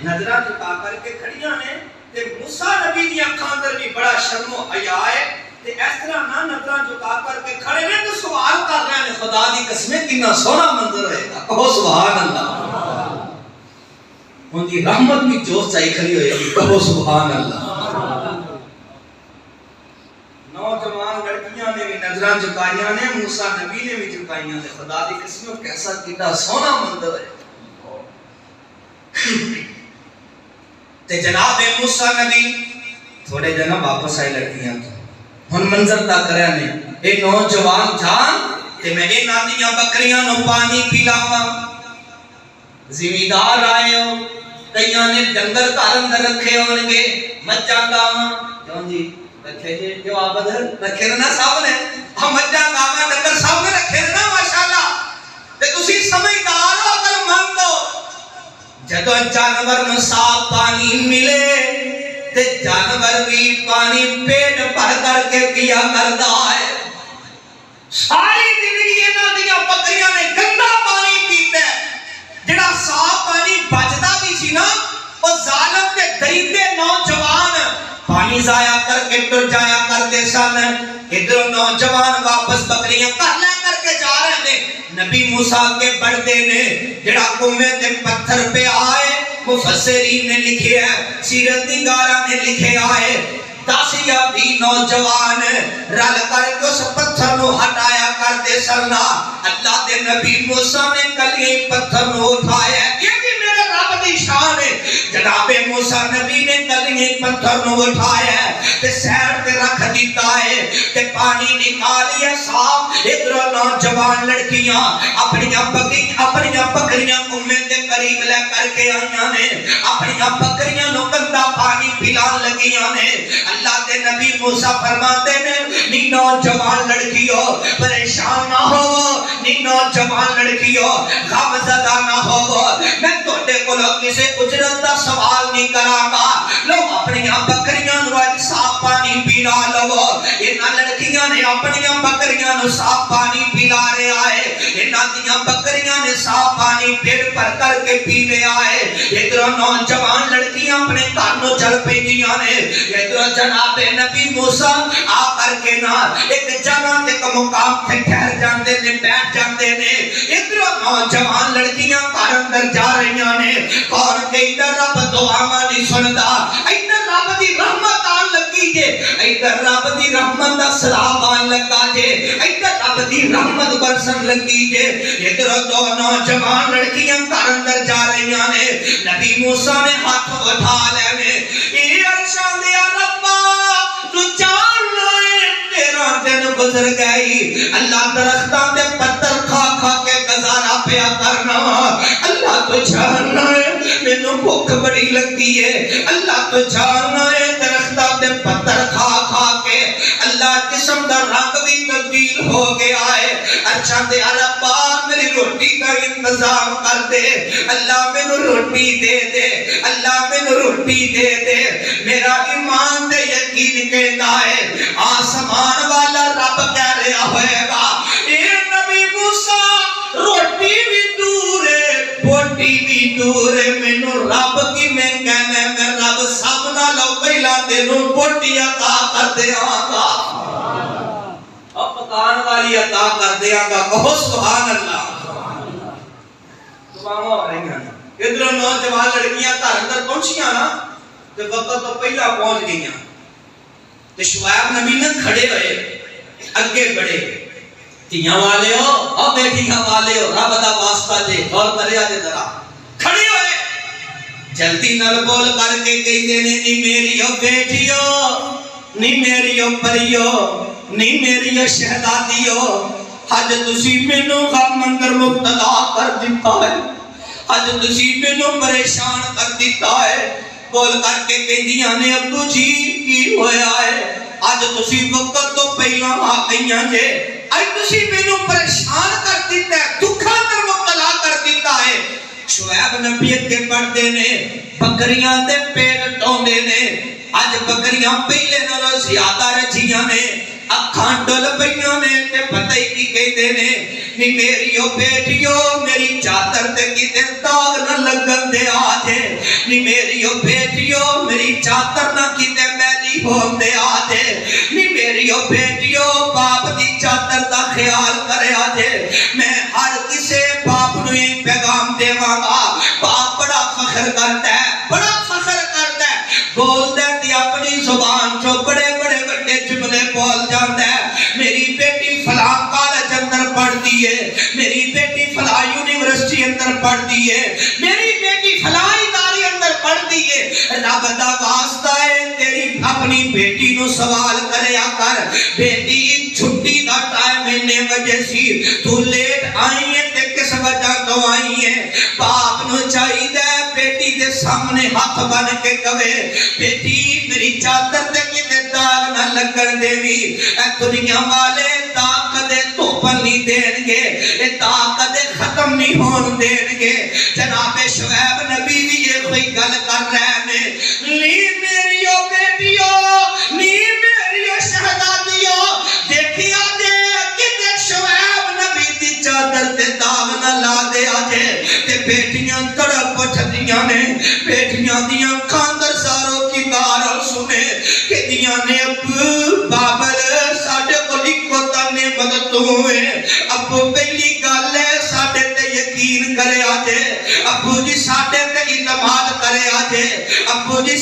نظراں جھکا کر کے کھڑیاں نے تے موسیٰ نبی دی اکھاں اندر بھی بڑا شرم و حیا ہے تے اس طرح نہ نظراں جھکا کر کے کھڑے نے تو سوال کر رہے ہیں خدا دی قسم کتنا سونا منظر رہے گا کہو سبحان اللہ ان کی رحمت بھی جوش چاہی کھڑی ہوئے گی کہو سبحان اللہ نوجوان لڑکیاں نے بھی نظراں جھکائیاں نے موسیٰ نبی نے بھی جھکائیاں نے خدا دی قسم کیسا کتنا سونا منظر ہے تے جناب موسیٰ نبی تھوڑے جناب واپس آئے لڑکیاں تو ہن منظر تا کریا نے اے نوجوان جان تے میں اے نادیاں بکریاں نو پانی پلاواں زمیندار آئے ہو کئیاں نے ڈنگر گھر اندر رکھے ہون گے مجھاں گاواں کیوں جی رکھے جی جواب ادھر رکھے نا صاحب نے ہم مجھاں گاواں ڈنگر صاحب نے رکھے نا ماشاءاللہ تے تسی سمجھدار ہو عقل مند ہو جدو جانور نو صاف پانی ملے تے جانور بھی پانی پیٹ بھر کر کے پیا کردا ہے ساری زندگی انہاں دیاں بکریاں نے گندا پانی پیتا ہے جڑا صاف پانی بچدا بھی سی نا ضائع کر کے ٹر جایا کرتے سن. ادھر نوجوان واپس بکریاں گھر لے کر کے جا رہے ہیں. نبی موسیٰ کے بڑھتے نے جڑا کنویں تے پتھر پہ آئے مفسرین نے لکھے ہے, سیرت نگاراں نے لکھے آئے 10 یا 20 نوجوان رل کر کے اس پتھر نو ہٹایا کرتے سرنا. اللہ دے نبی موسیٰ نے کلیے پتھر نو اٹھایا. یہ بھی میرے رب دی شان ہے. جناب موسیٰ نبی نے کلیے پتھر نو اٹھایا تے سیر پہ رکھ دیتا ہے تے پانی نکالیا صاف. ادھر نوجوان لڑکیاں اپنی بکریاں کنویں دے قریب لے کر کے آئیاں نے, اپنی بکریاں نو گندا پانی پلان لگیاں نے. اللہ دے نبی موسیٰ فرماتے نے نی نوجوان لڑکیو پریشان نہ ہو, نی نوجوان لڑکیو غم زدہ نہ ہو, میں توڑے کو کسی اجرت دا سوال نہیں کراں گا. لو اپنی بکریاں نو صاف پانی پیلا لو. انہاں لڑکیاں نے اپنی بکریاں نو صاف پانی پلا رہے آئے. انہاں دیاں بکریاں نے صاف پانی پیٹ پر کر کے پی لے آئے. ادھر نوجوان لڑکیاں اپنے گھر نو چل پیندیاں نے. ادھر جناب نبی موسیٰ آ کر کے نا ایک جگہ ایک مقام تے ٹھہر جاندے نے, بیٹھ جاندے نے. ادھر نوجوان لڑکیاں گھر اندر جا رہیاں نے. کون کہ ادھر رب دعاواں نہیں سندا, ادھر رب دی رحمت آن لگی جے, ادھر رب دی رحمت دا سلام آن لگا جے, ادھر رب دی رحمت برسن لگی جے. ادھر دو نوجوان لڑکیاں گھر اندر جا رہیاں نے. نبی موسیٰ نے ہاتھ اٹھا لے نے, اے عرشاں دیا ربا تو جاننا ہے تیرا دن گزر گئی. اللہ درختاں دے پتھر کھا کھا کے گزارا پیا کرنا. اللہ تو جاننا ہے مینوں بھوک بڑی لگی ہے. اللہ تو جاننا ہے درختاں دے پتھر کھا کھا کے اللہ جسم دا رنگ بھی تبدیل ہو گیا ہے. اچھا دے ربا میری روٹی کا انتظام کر دے. اللہ مینوں روٹی دے دے, اللہ مینوں روٹی دے دے. میرا ایمان دے یقین کہتا ہے آسمان والا رب کہہ رہا ہوئے گا اے نبی موسیٰ روٹی بھی دور ہے بوٹی بھی دور ہے. مینوں رب کی میں کہنا ہے میں رب سب نالوں پہلا تینوں بوٹی عطا کر دیاں گا, اب پکان والی عطا کر دیاں گا. کہو سبحان اللہ. سبحان اللہ. ادھر نوجوان لڑکیاں گھر اندر پہنچیاں نا تے وقت تو پہلا پہنچ گئیاں تے شعیب نبی نے کھڑے ہوئے اگے بڑھے. تیاں والے ہو او بیٹیاں والے ہو رب دا واسطہ جے غور کریا جے ذرا. کھڑے ہوئے جلدی نال بول کر کے کہندے نے نی میری او بیٹیو, نی میری او پریو, نی میری او شہزادیو, اج تسی مینوں غم اندر مبتلا کر دتا ہے, اج تسی مینوں پریشان کر دیتا ہے. بول کر کے کہندیاں نے ابو جی کی ہویا ہے, اج تسی وقت تو پہلا آ گئیاں جے, اج تسی مینوں پریشان کر دیتا ہے, دکھاں اندر مبتلا کر دیتا ہے. شعیب نبی کے پڑھتے نے بکریاں دے پیٹ ٹوندے نے. اج بکریاں پہلے نالوں زیادہ رجیاں نے, اکھاں ڈل پئیاں نے تے پتہ ہی نہیں کہندے نے نی میری او بیٹیو میری چادر تے کتے داغ نہ لگن دے آ جے, نی میری او بیٹیو میری چادر نہ کتے میلی ہون دے آ جے, نی میری او بیٹیو باپ دی چادر دا خیال کرے آ جے. میں ہر کسے باپ نو یہ پیغام دیواں گا, باپ بڑا فخر کرتا ہے, بڑا فخر کرتا ہے, بولتا ہے تے اپنی زبان چو بڑے بڑے بڑے جملے بول جاندا ہے. میری بیٹی فلاں کالج اندر پڑھتی ہے, میری بیٹی فلاں یونیورسٹی اندر پڑھتی ہے, میری بیٹی فلاں ادارے اندر پڑھتی ہے. رب دا واسطہ ہے تیری اپنی بیٹی نو سوال کریا کر, بیٹی چھٹی دا ٹائم اتنے بجے سی, تو لیٹ آئی ہے تے کس وجہ تو آئی ہے. باپ نو چاہیے بیٹی دے سامنے ہاتھ بن کے کہے بیٹی میری چادر تے کتے داغ نہ لگن دیوی. اے دنیا والے داغ کدے توپن نہیں دین گے, اے داغ کدے ختم نہیں ہون دین گے. جناب شعیب نبی بھی یہ کوئی گل کر رہے ہیں, نی میری او بیٹیو, نی میری او شہزادیو, دیکھیا جے کتے شعیب نبی دی چادر تے داغ نہ لا دے آجے. تے بیٹیاں تڑپ اٹھدیاں نے, بیٹیاں دیاں کاندر ساروں کی دار سنے کہ دیاں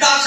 10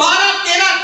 12-13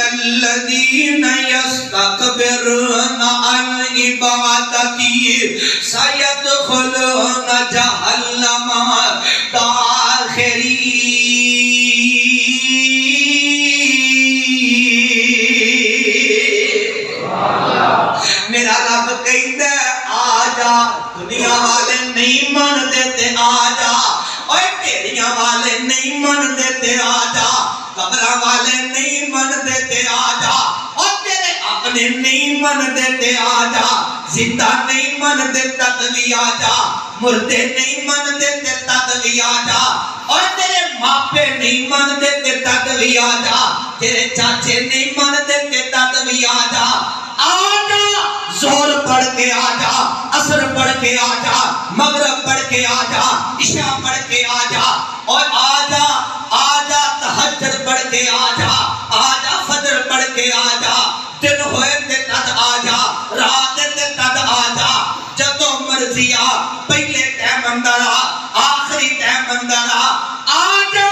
الذين يستكبرون عن عبادتي سيدخلون جهنم داخرين میرا رب کہندا آ جا دنیا والے نہیں من دیتے آ جا اوے ڈیریاں والے نہیں من دیتے آ جا قبراں والے نہیں من دیتے آ جا اور تیرے اپنے نہیں من دیتے آ جا زندہ نہیں من دیتا بھی آ جا مردے نہیں من دیتے تد بھی آ جا اور تیرے ماپے نہیں من دیتے تد بھی آ جا تیرے چاچے نہیں من دیتے تد بھی آ جا پڑھ کے آ جا، عصر پڑھ کے آ جا، مغرب پڑھ کے آ جا، عشاء پڑھ کے آ جا، اور آ جا تہجد پڑھ کے آ جا فجر پڑھ کے آ جا، دن ہوئے تے تد آ جا، رات تے تد آ جا، جدو مرضی آ، پہلے ٹائم اندر آخری ٹائم اندر آ جا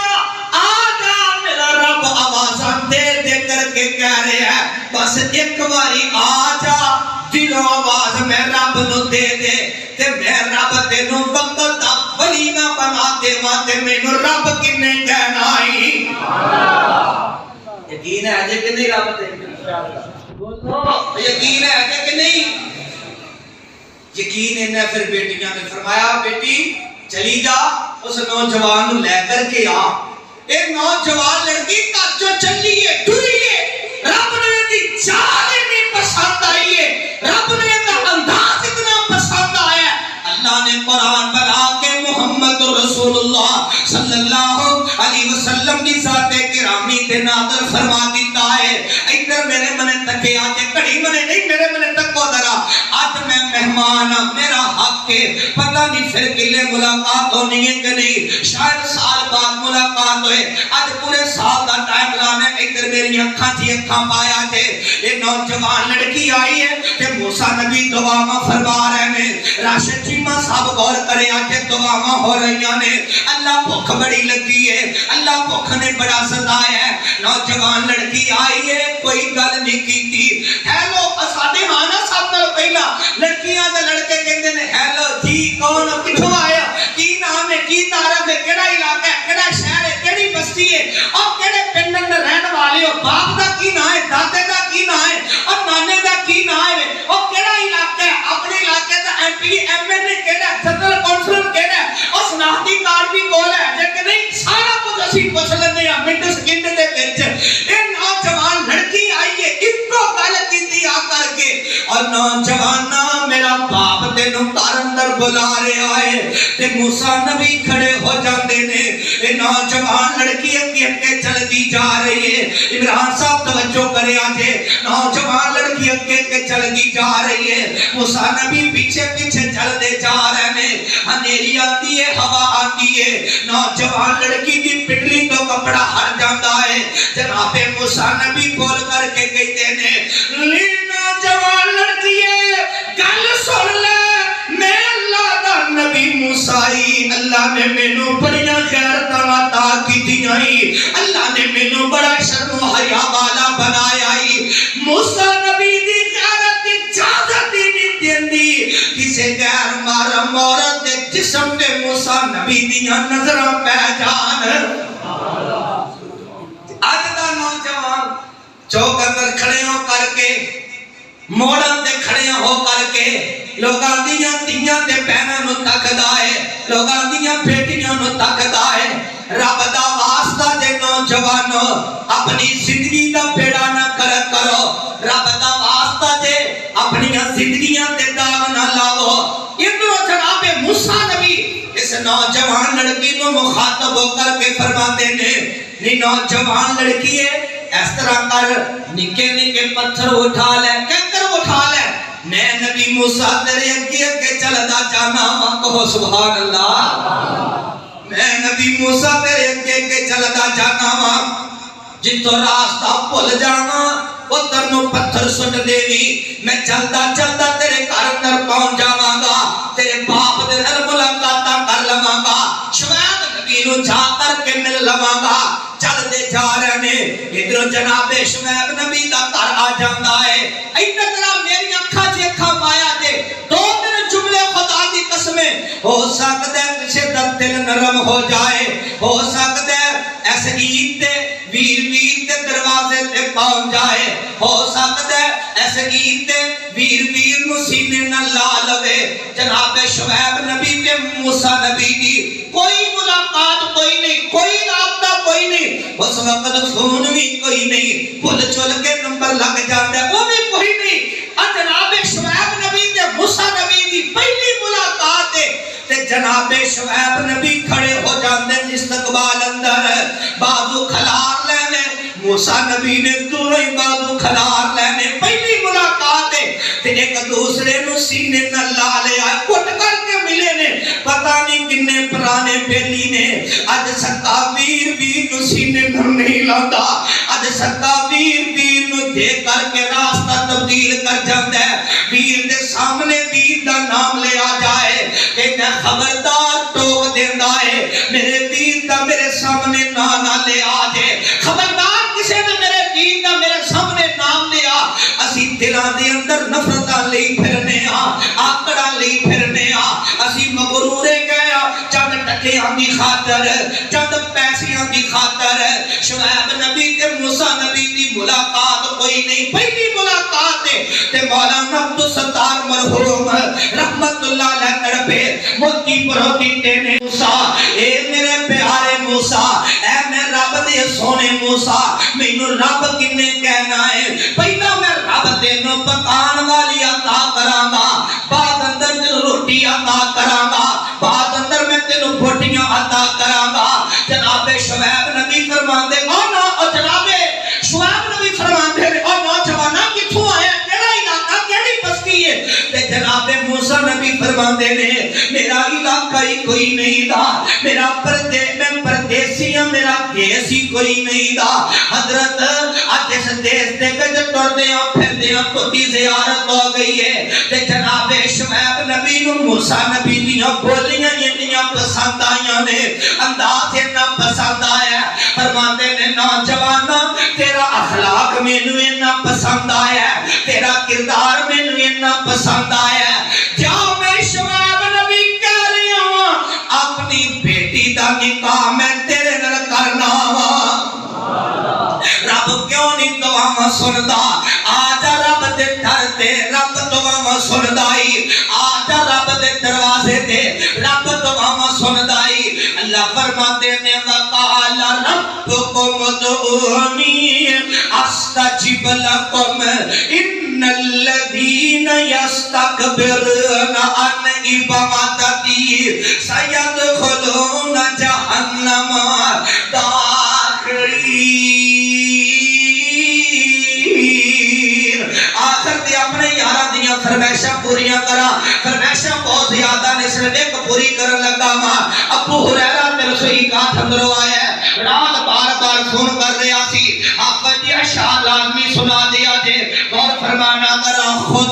میرا رب آوازاں دے دے کر کے کہہ رہے ہیں بس ایک باری آ جا، دلوں آواز میں رب نو دے دے تے میں رب تینوں وقت دا ولی نہ بنا دیواں تے مینوں رب کنے کہنا ہی یقین ہے جے کہ نہیں رب تے بولو یقین ہے کہ نہیں؟ یقین ہے پھر بیٹیاں نے فرمایا بیٹی چلی جا اس نوجوان نو لے کر کے آ، ایک نوجوان لڑکی گھر چوں چلی ہے ٹری ہے، رب نے دی چال اتنی پسند آئی ہے، رب نے دا انداز اتنا پسند آیا ہے، اللہ نے قرآن بنا کے محمد رسول اللہ صلی اللہ علیہ وسلم کی ذات گرامی تے نازل فرما دیتا ہے۔ ادھر میرے منے تکے آج کڑی منے نہیں میرے منے تکو ذرا، آج میں مہمان میرا حق ہے، پتہ نہیں پھر کلے ملاقات ہونی ہے کہ نہیں، شاید سال بعد ملاقات ہوئے، آج پورے سال دا ٹائم لانا ہے، ادھر میری اکھاں تھی اکھاں پایا تھے، یہ نوجوان لڑکی آئی ہے کہ موسیٰ نبی دعاواں فرما رہے ہیں، راشد چیمہ صاحب غور کرے آج دعاواں ہو رہی ہیں، اللہ بھوک بڑی لگی ہے، اللہ بھوک نے بڑا ستایا ہے، نوجوان لڑکی آئی ہے کوئی گل نہیں کی تھی، ہیلو اساڈے ہانا صاحب نال پہلا لڑکیاں دے لڑکے کہندے نے ہیلو جی کون کتھوں آیا کی نام ہے کی تعارف ہے کیڑا علاقہ ہے کیڑا شہر ہے کیڑی بستی ہے اور کیڑے پنڈ اندر رہن والے ہو، باپ دا کی نام ہے دادے دا کی نام ہے اور نانے دا کی نام ہے اور کیڑا علاقہ ہے اپنے علاقے دا M P M L A کیڑا جنرل کونسلر کیڑا ہے اور شناختی کارڈ بھی کول ہے جے نہیں سارا کچھ اسی پوچھ لیندے ہیں منٹ سیکنڈ دے وچ، اے نوجوان لڑکی آئی ہے اکو گل کیتی آ کر کے اور نوجوانا میرا باپ تینوں گھر اندر بلا رہا ہے تے موسیٰ نبی کھڑے ہو جاندے نے، اے نوجوان لڑکی اگے اگے چلدی جا رہی ہے، عمران صاحب توجہ کرے آجے، نوجوان لڑکی اگے اگے چلدی جا رہی ہے، موسیٰ نبی پیچھے پیچھے چلدے جا رہے ہیں، اندھیری آتی ہے ہوا آتی ہے، نوجوان لڑکی دی پٹلی تو کپڑا ہٹ جاتا ہے، جناب موسیٰ نبی بول کر کے کہتے ہیں لی نوجوان لڑکی ہے گل سن لے میں اللہ دا نبی موسیٰ اللہ نے مینوں بڑیاں خیرتاں عطا کیتیاں، اللہ نے مینوں بڑا شرم و حیا والا بنایا، موسیٰ نبی دی غیرت دی اجازت نہیں دیندی کسے غیر محرم عورت دے جسم تے موسیٰ نبی دیاں نظراں پہ جان۔ اج دا نوجوان چوک اندر کھڑے ہو کر کے موڑن تے کھڑے ہو کر کے لوگاں دیاں تیاں تے بہناں نو تکدا ہے، لوگاں دیاں بیٹیاں نو تکدا ہے، رب دا واسطہ دے نوجوانو اپنی زندگی دا بیڑا نہ کرو، رب دا واسطہ دے اپنی زندگیاں تے داغ نہ لاؤ۔ ادھر جناب موسیٰ نبی اس نوجوان لڑکی نو مخاطب ہو کر کے فرماتے نے نی نوجوان لڑکی ہے اس طرح کر نکے نکے پتھر اٹھا لے کنکر اٹھا لے، میں نبی موسیٰ تیرے اگے اگے چلدا جانا وا، کہو سبحان اللہ، میں نبی موسیٰ تیرے اگے اگے چلدا جانا وا، جتوں راستہ بھول جاواں ادھر نو پتھر سٹ دیوی، میں چلدا چلدا تیرے گھر اندر پہنچ جاواں گا، تیرے باپ دے نال ملاقاتاں کر لواں گا، شاید نبی نو جا کر کے مل لواں گا، چل دے جا رہے ہیں، ادھر جناب شعیب نبی دا گھر آ جاندا ہے، ادھر طرح میری اکھاں چ اکھاں پایا جے، دو تین جملے خدا دی قسمیں، ہو سکتا ہے کسی دا دل نرم ہو جائے، ہو سکتا ہے ایسے عید تے ویر تے دروازے تے پہنچ جائے، ہو سکتا ہے ایسے عید تے ویر نو سینے نہ لا لوے، جناب شعیب نبی تے موسیٰ نبی دی کوئی ملاقات کوئی نہیں، کوئی رابطہ کوئی نہیں، اس وقت فون بھی کوئی نہیں، بھول چل کے نمبر لگ جاتا ہے وہ بھی کوئی نہیں، اور جناب شعیب نبی تے موسیٰ نبی دی پہلی ملاقات ہے تے جناب شعیب نبی کھڑے ہو جاندے استقبال اندر، بازو کھلار لینے، موسیٰ نبی نے دوروں ہی بازو کھلار لینے، پہلی ملاقات ہے تے ایک دوسرے نو سینے نہ لا لیا کٹ کر کے ملے نے پتہ نہیں کنے پرانے بیلی نے اج سکا ویر نو سینے نہ نہیں لاتا اج سکا ویر نو دیکھ کر کے راستہ تبدیل کر جاتا ہے ویر دے سامنے ویر دا نام لے آ جائے کہ میں خبردار ٹوک دیندا ہے میرے ویر دا میرے سامنے نہ لے آ جائے خبردار کسے نے میرے ویر دا میرے سامنے نام لیا اسی دلاں دے اندر نفرتاں لئی پھرنے آکڑاں لئی پھرنے اسی مغرورے گئے چند ٹکیاں دی خاطر چند پیسیاں دی خاطر شعیب نبی تے موسیٰ نبی دی ملاقات کوئی نہیں پہلی ملاقات تے مولانا عبدالستار مرحوم رحمت اللہ علیہ تڑپے موتی پروتی تینے موسیٰ اے میرے پیارے موسیٰ اے میں رب دے سونے موسیٰ میں نو رب کنے کہنا ہے پہلا میں رب دے نو پکان والی عطا کرانگا بعد اندر تینو روٹی عطا کرانگا بعد اندر میں تینو بوٹیاں عطا کرانگا جناب شعیب نبی فرمان دے جناب شعیب نبی فرمان دے نوجوانا کتھوں آیا کیڑا علاقہ کیڑی بستی ہے تے جناب موسیٰ نبی فرمان دے نے میرا علاقہ ہی کوئی نہیں دا میرا میں پردیسی ہوں میرا دیس ہی کوئی نہیں دا حضرت آج اس دیس دے گج ٹر دیاں پھر دیاں کوئی زیارت ہو گئی ہے تے جناب شعیب نبی نو موسیٰ نبی دیاں بولیاں اتنیاں پسند آئیاں نے انداز اتنا پسند آیا فرماندے نے نوجوانا تیرا اخلاق مینو اتنا پسند آیا تیرا کردار مینو اتنا پسند آیا کیا میں شعیب نبی کہہ رہی ہوں اپنی بیٹی دا نکاح میں تیرے نال کرنا رب کیوں نہیں دعاواں سندا آجا رب دے در تے رب دعاواں سندائی آجا رب دے دروازے تے رب دعاواں سندائی اللہ فرماتے نے وقال ربکم ادعونی استجب لکم ان الذین یستکبرون عن عبادتی سیدخلون جہنم داخرین آخر دی اپنے یارہ دیاں فرمیشہ پوریاں کرا فرمیشہ بہت زیادہ نے صرف ایک پوری کرن لگا ماں ابو حریرہ تیرے صحیح کہا اندروں آیا ہے رات بار بار فون کر رہا سی آپ جی اشعار لازمی سنا دیا جے اور فرمانا ذرا خود